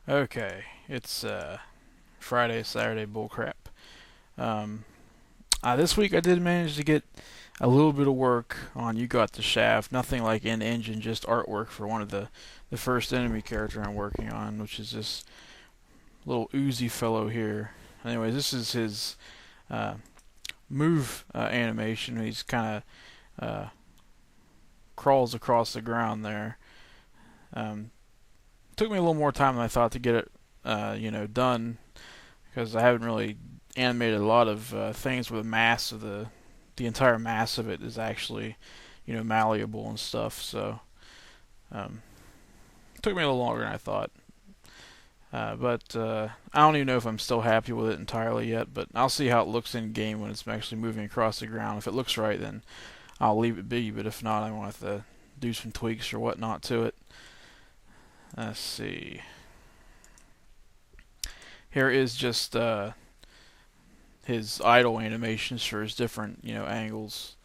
Okay, it's Friday, Saturday bullcrap. Um, this week I did manage to get a little bit of work on You Got the Shaft. Nothing like in engine, just artwork for one of the first enemy character I'm working on, which is this little oozy fellow here. Anyways, this is his uh, move animation. He's kind of crawls across the ground there. Um, Took me a little more time than I thought to get it, done because I haven't really animated a lot of things where the mass of the entire mass of it is actually, malleable and stuff. So um, it took me a little longer than I thought. But I don't even know if I'm still happy with it entirely yet. But I'll see how it looks in game when it's actually moving across the ground. If it looks right, then I'll leave it be. But if not, I want to do some tweaks or whatnot to it. Let's see. Here is just his idle animations for his different angles.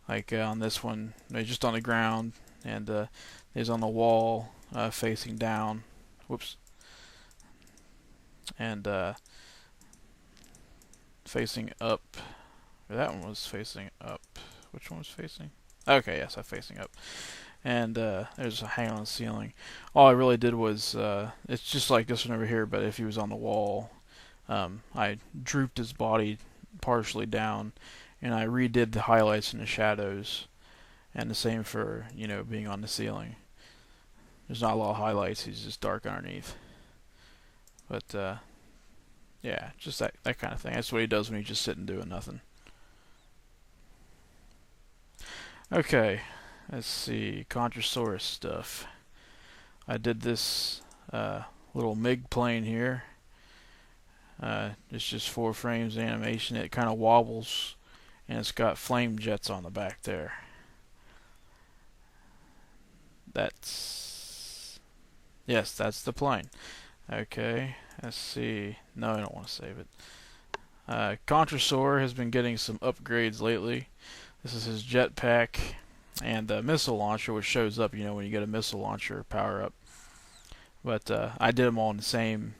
Like on this one, he's just on the ground, and he's on the wall facing down. Whoops. And facing up. That one was facing up. Which one was facing? Okay, yes, I'm facing up. And there's a hang on the ceiling. All I really did was, it's just like this one over here, but if he was on the wall, I drooped his body partially down, and I redid the highlights and the shadows, and the same for being on the ceiling. There's not a lot of highlights; he's just dark underneath. But yeah, just that kind of thing. That's what he does when he's just sitting doing nothing. Okay, let's see, Contrasaurus stuff. I did this little MIG plane here. It's just 4 frames of animation. It kind of wobbles, and it's got flame jets on the back there. That's the plane. Okay, let's see. No, I don't want to save it. Contrasaur has been getting some upgrades lately. This is his jetpack and the missile launcher, which shows up, when you get a missile launcher power up. But I did them all in the same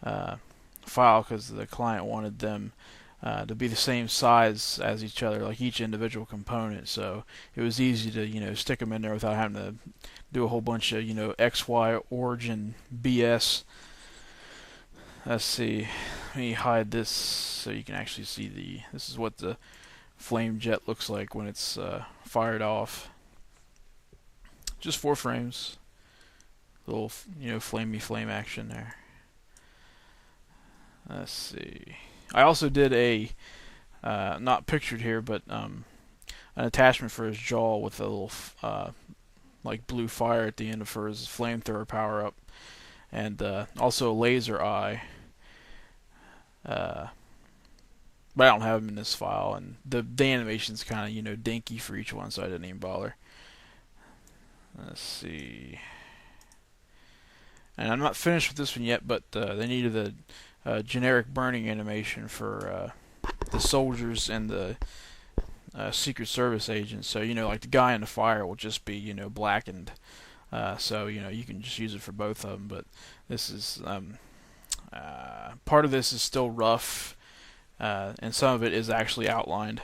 file because the client wanted them to be the same size as each other, like each individual component. So it was easy to stick them in there without having to do a whole bunch of XY origin BS. Let's see. Let me hide this so you can actually see this is what the flame jet looks like when it's fired off. Just 4 frames. Little flamey flame action there. Let's see. I also did a not pictured here, but an attachment for his jaw with a little like blue fire at the end for his flamethrower power up, and also a laser eye. But I don't have them in this file, and the animation's kind of dinky for each one, so I didn't even bother. Let's see. And I'm not finished with this one yet, but they needed a generic burning animation for the soldiers and the Secret Service agents. So like the guy in the fire will just be blackened. So you can just use it for both of them. But this is part of this is still rough, and some of it is actually outlined.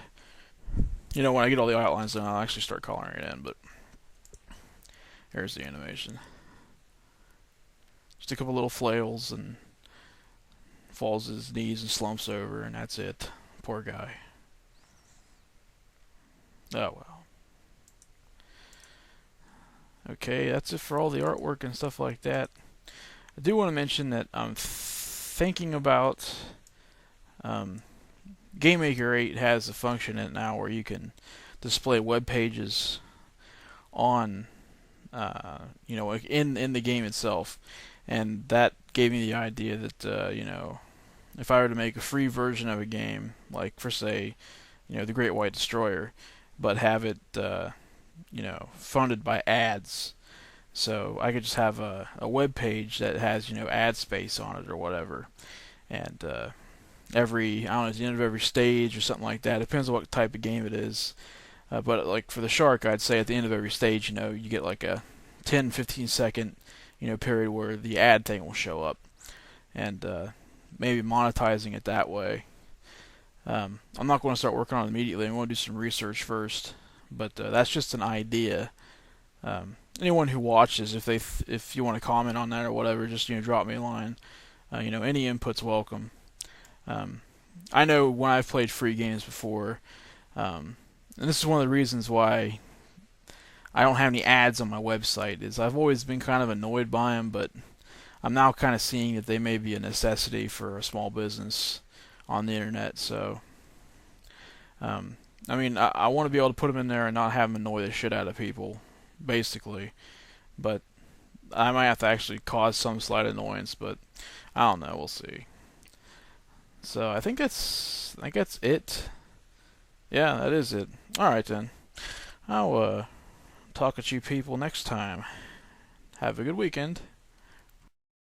When I get all the outlines done, I'll actually start coloring it in. But here's the animation. Just a couple little flails and falls to his knees and slumps over, and that's it. Poor guy. Oh well. Okay, that's it for all the artwork and stuff like that. I do want to mention that I'm thinking about GameMaker 8 has a function in it now where you can display web pages on in the game itself, and that gave me the idea that if I were to make a free version of a game, like for say the Great White Destroyer, but have it funded by ads. So I could just have a web page that has ad space on it or whatever, and every I don't know, at the end of every stage or something like that. It depends on what type of game it is. But like for the shark, I'd say at the end of every stage, you get like a 10, 15 second period where the ad thing will show up, and maybe monetizing it that way. I'm not going to start working on it immediately. I'm going to do some research first, but that's just an idea. Anyone who watches, if you want to comment on that or whatever, just drop me a line. Any input's welcome. I know when I've played free games before, and this is one of the reasons why I don't have any ads on my website, is I've always been kind of annoyed by them, but I'm now kind of seeing that they may be a necessity for a small business on the internet. So, I want to be able to put them in there and not have them annoy the shit out of people, basically. But I might have to actually cause some slight annoyance, but I don't know. We'll see. So I think that's it. Yeah, that is it. All right then. I'll talk at you people next time. Have a good weekend.